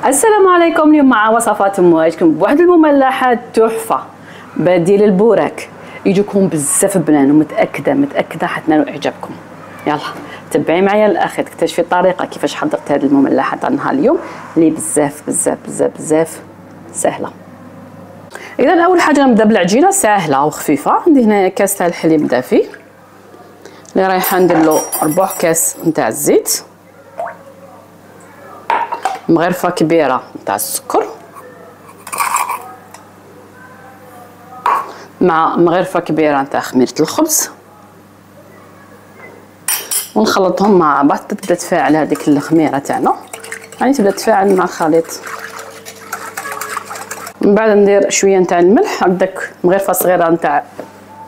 السلام عليكم. اليوم مع وصفات مواجهكم بواحد المملحات تحفه بديل البوراك، يجوكم بزاف بنان ومتاكده حتنالوا اعجابكم. يلا تبعي معايا للاخر تكتشفي الطريقه كيفاش حضرت هذه المملحه تاع نهار اليوم اللي بزاف سهله. اذا اول حاجه نبدا بالعجينه سهله وخفيفه. عندي هنا كاس تاع الحليب دافي اللي رايحه ندير له ربع كاس نتاع الزيت، مغرفه كبيره نتاع السكر مع مغرفه كبيره نتاع خميره الخبز، ونخلطهم مع بعض. تبدا تفاعل هذيك الخميره تاعنا، يعني تبدا تفاعل مع الخليط. من بعد ندير شويه نتاع الملح، هكداك مغرفه صغيره نتاع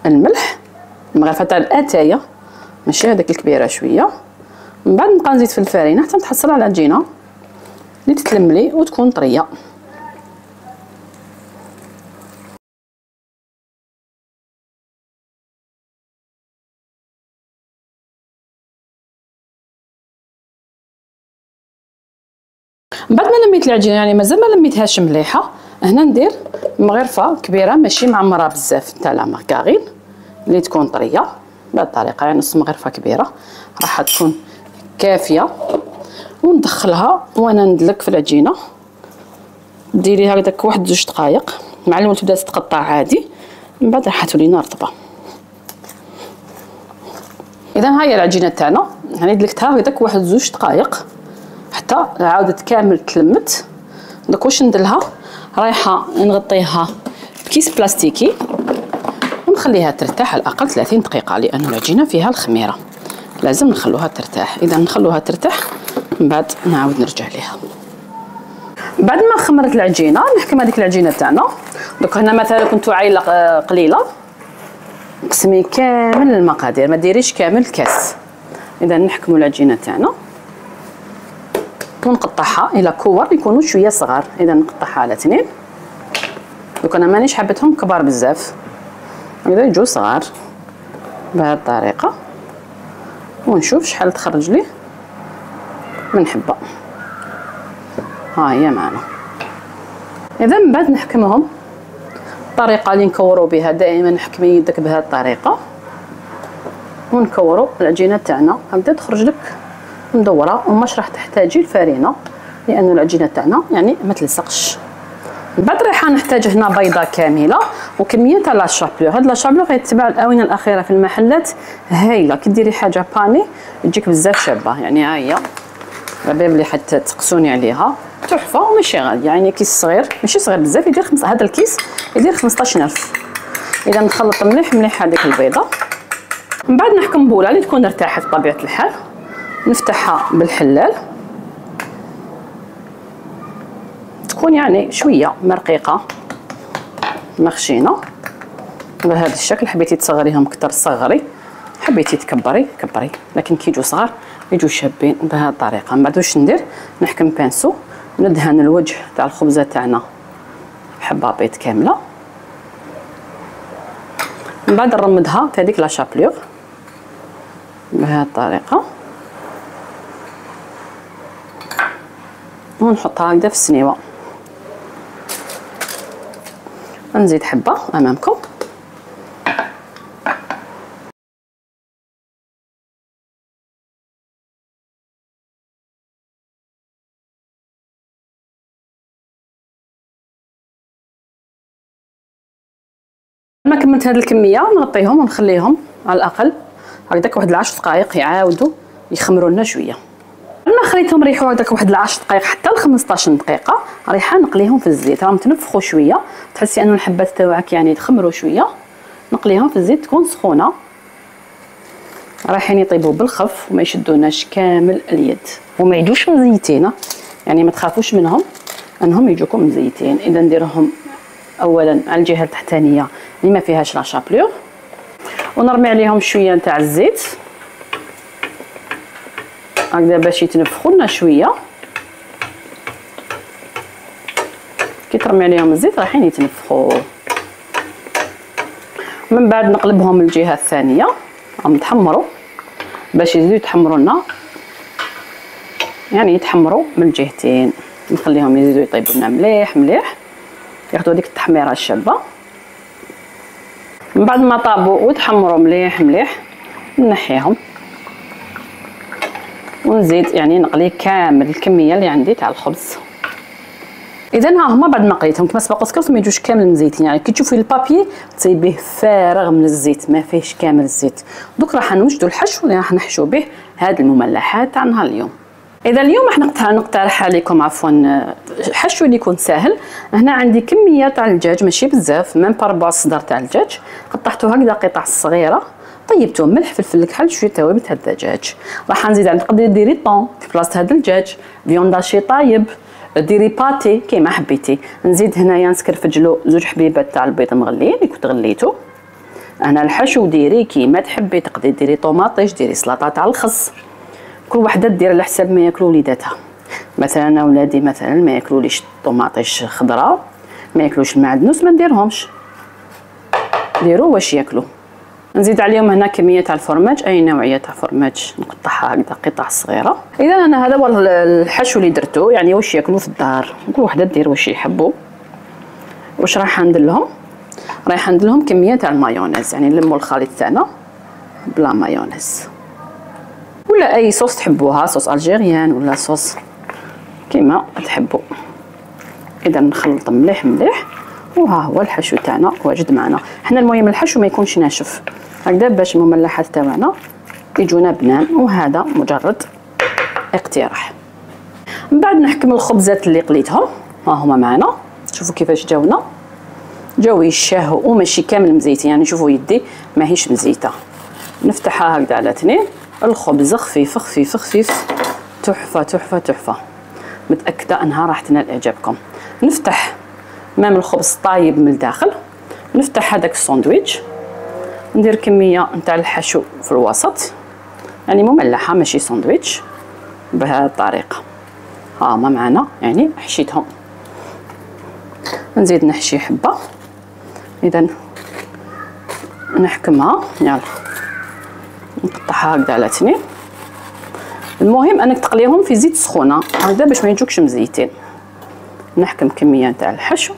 الملح، المغرفه تاع الاتايه ماشي هذيك الكبيره شويه. من بعد نبقى نزيد في الفرينه حتى نتحصل على العجينه اللي تتلملي وتكون طريه. من بعد ما لميت العجينه، يعني مازال ما لميتهاش مليحه، هنا ندير مغرفه كبيره ماشي معمره بزاف تاع لا مارغرين اللي تكون طريه بهذه الطريقه، يعني نص مغرفه كبيره راح تكون كافيه. وندخلها وانا ندلك في العجينه، ديريها هكذاك واحد 2 دقائق مع الاول تبدا تتقطع عادي، من بعد راح تولينا رطبه. اذا هاهي العجينه تاعنا، يعني دلكتها هكذاك واحد 2 دقائق حتى عاودت كامل تلمت. دوك واش نديرلها، رايحه نغطيها بكيس بلاستيكي ونخليها ترتاح على الاقل 30 دقيقه، لان العجينه فيها الخميره لازم نخلوها ترتاح. اذا نخلوها ترتاح من بعد نعاود نرجع ليها. بعد ما خمرت العجينه نحكم هذيك العجينه تاعنا. دوك هنا مثلا كنتو عايله قليله، قسمي كامل المقادير، ما ديريش كامل الكاس. اذا نحكموا العجينه تاعنا ونقطعها الى كور يكونوا شويه صغار. اذا نقطعها على 2. دوك انا مانيش حبيتهم كبار بزاف، هكذا يجوا صغار بهذه الطريقه، ونشوف شحال تخرج لي من حبه. ها هي معنا. اذا من بعد نحكمهم الطريقه اللي نكوروا بها، دائما نحكمي يدك بهذه الطريقه ونكوروا العجينه تاعنا هكذا تخرج لك مدوره. وماش راح تحتاجي الفرينه لان العجينه تاعنا يعني ما تلصقش. من بعد رايحه نحتاج هنا بيضه كامله وكميه تاع لا شابلور. هاد لا شابلور غيتباع الاونه الاخيره في المحلات، هايله. كي ديري حاجه باني تجيك بزاف شابه. يعني ها هي الباب اللي حتى تقسوني عليها تحفه وماشي غاليه، يعني كيس صغير ماشي صغير بزاف، يدير هذا الكيس يدير 15000. اذا نخلط مليح هذيك البيضه. من بعد نحكم بوله اللي تكون ارتاحت بطبيعه الحال، نفتحها بالحلال تكون يعني شويه مرقيقه مخشينه بهذا الشكل. حبيتي تصغريهم اكثر صغري، حبيتي تكبري كبري، لكن كي يجوا صغار يجوا شابين بهذه الطريقه. من بعد واش ندير، نحكم بانسو ندهن الوجه تاع الخبزه تاعنا بحبه بيض كامله. من بعد نرمدها في هذيك لا شابلور بهذه الطريقه ونحطها هكذا في السنيوه. نزيد حبه امامكم. لما كملت هذه الكميه نغطيهم ونخليهم على الاقل هكذاك واحد 10 دقائق يعاودوا يخمروا لنا شويه. لما خليتهم يريحوا هكذاك واحد 10 دقائق حتى ل 15 دقيقه، رايحه نقليهم في الزيت. راهم تنفخوا شويه، تحسي انه الحبات تاعك يعني تخمروا شويه، نقليهم في الزيت تكون سخونه. رايحين يطيبوا بالخف وما يشدوناش كامل اليد وما يجوش مزيتين، يعني ما تخافوش منهم انهم يجوكم مزيتين. اذا نديرهم اولا على الجهه التحتانيه اللي ما فيهاش لا شابلور، ونرمي عليهم شويه نتاع الزيت هكذا باش يتنفخوا لنا شويه. كي ترمي عليهم الزيت رايحين يتنفخوا. من بعد نقلبهم الجهه الثانيه، راهم يتحمروا باش يزيدوا يتحمروا لنا، يعني يتحمروا من الجهتين. نخليهم يزيدوا يطيبوا لنا مليح مليح، ياخذوا هذيك التحميره الشابه. من بعد ما طابوا وتحمروا مليح مليح نحيهم ونزيد يعني نقلي كامل الكميه اللي عندي تاع الخبز. اذا ها هما بعد ما قليتهم كما سبق وذكرت ما يجوش كامل مزيتين، يعني كي تشوفي البابي تصيبيه فارغ من الزيت ما فيهش كامل الزيت. دوك راح نوجدوا الحشو اللي راح نحشو به هاد المملحات تاع نهار اليوم. اذا اليوم راح نقترح عليكم عفوا حشو اللي يكون ساهل. هنا عندي كميه تاع الدجاج ماشي بزاف، ميم با ربع صدر تاع الدجاج، قطعته هكذا قطع صغيره، طيبته ملح فلفل كحل شويه توابل تاع الدجاج. راح نزيد عندك تقدري ديري طون في بلاصه هذا الدجاج، فيونداشي طايب، ديري باتي كيما حبيتي. نزيد هنايا نسكرفجلو زوج حبيبات تاع البيض مغليين اللي كنت غليتو. هنا الحشو ديري كيما تحبي، تقدري ديري طوماطيش، ديري سلطه تاع الخس، كل وحده دير على حساب ما ياكلوا وليداتها. مثلا انا ولادي مثلا ما ياكلوليش طوماطيش خضراء، ما ياكلوش المعدنوس، ما نديرهمش، ديروا واش ياكلوا. نزيد عليهم هنا كميه تاع الفرماج، اي نوعيه تاع فرماج نقطعها هكذا قطع صغيره. اذا انا هذا هو الحشو اللي درتو، يعني واش ياكلوا في الدار، كل وحده دير واش يحبوا. واش راح ندير لهم؟ رايح ندير لهم كميه تاع المايونيز، يعني نلموا الخليط تاعنا بلا مايونيز ولا اي صوص تحبوها، صوص الجيريان ولا صوص كيما تحبوا. اذا نخلط مليح مليح، وها هو الحشو تاعنا واجد معنا. حنا المهم الحشو ما يكونش ناشف هكذا باش المملحات تاعنا يجونا بنان، وهذا مجرد اقتراح. من بعد نحكم الخبزات اللي قليتهم، ها هما معنا، شوفوا كيفاش جاونا، جاو يشاهوا وماشي كامل مزيتين، يعني شوفوا يدي ماهيش مزيته. نفتحها هكذا على اثنين، الخبز خفيف خفيف خفيف، تحفه تحفه تحفه، متاكده انها راح تنال اعجابكم. نفتح مام الخبز طايب من الداخل، نفتح هذاك الساندويتش، ندير كميه نتاع الحشو في الوسط، يعني مملحه ماشي ساندويتش، بهذه الطريقه. ها هما معنا يعني حشيتهم، نزيد نحشي حبه. اذا نحكمها، يلا نقطعها هكذا على اثنين. المهم انك تقليهم في زيت سخونه هكذا باش ما يجوكش مزيتين. نحكم كميه تاع الحشو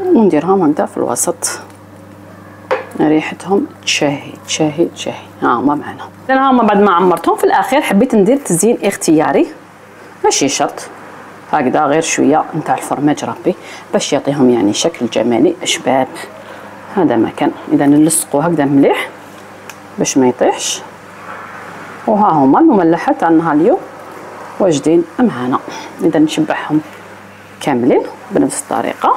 ونديرهم هكذا في الوسط، ريحتهم تشهي تشهي تشهي. ها هما معنا. اذا هما بعد ما عمرتهم في الاخير حبيت ندير تزيين اختياري ماشي شرط، هكذا غير شويه نتاع الفرماج ربي باش يعطيهم يعني شكل جمالي اشباب. هذا ما كان. اذا نلصقوا هكذا مليح باش ما يطيحش. وها هما المملحات تاع نهار اليوم واجدين معنا. اذا نشبعهم كاملين بنفس الطريقه.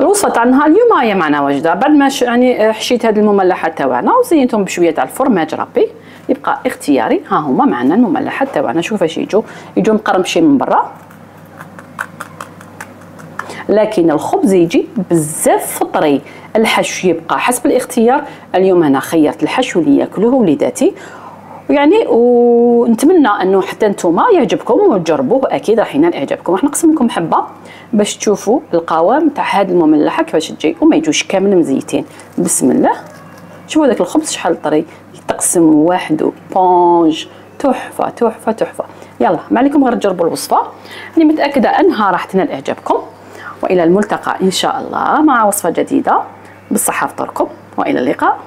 الوصفه تاع نهار اليوم هي معنا واجده. بعد ما يعني حشيت هاد المملحات تاعنا وزينتهم بشويه تاع الفرماج ربي، يبقى اختياري. ها هما معنا المملحات تاعنا، شوف اش يجوا مقرمشين من برا، لكن الخبز يجي بزاف فطري. الحشو يبقى حسب الاختيار. اليوم انا خيرت الحشو اللي ياكلوه وليداتي يعني، ونتمنى انه حتى نتوما يعجبكم وتجربوه، اكيد راح ينال اعجابكم. راح نقسم لكم حبه باش تشوفوا القوام تاع هذه المملحه كيفاش تجي وما يجوش كامل مزيتين. بسم الله، شوفوا هذاك الخبز شحال طري، يتقسم وحده بونج، تحفه تحفه تحفه. يلا ما عليكم غير تجربوا الوصفه، راني متاكده انها راح تنال اعجابكم. والى الملتقى ان شاء الله مع وصفه جديده. بالصحه فطوركم والى اللقاء.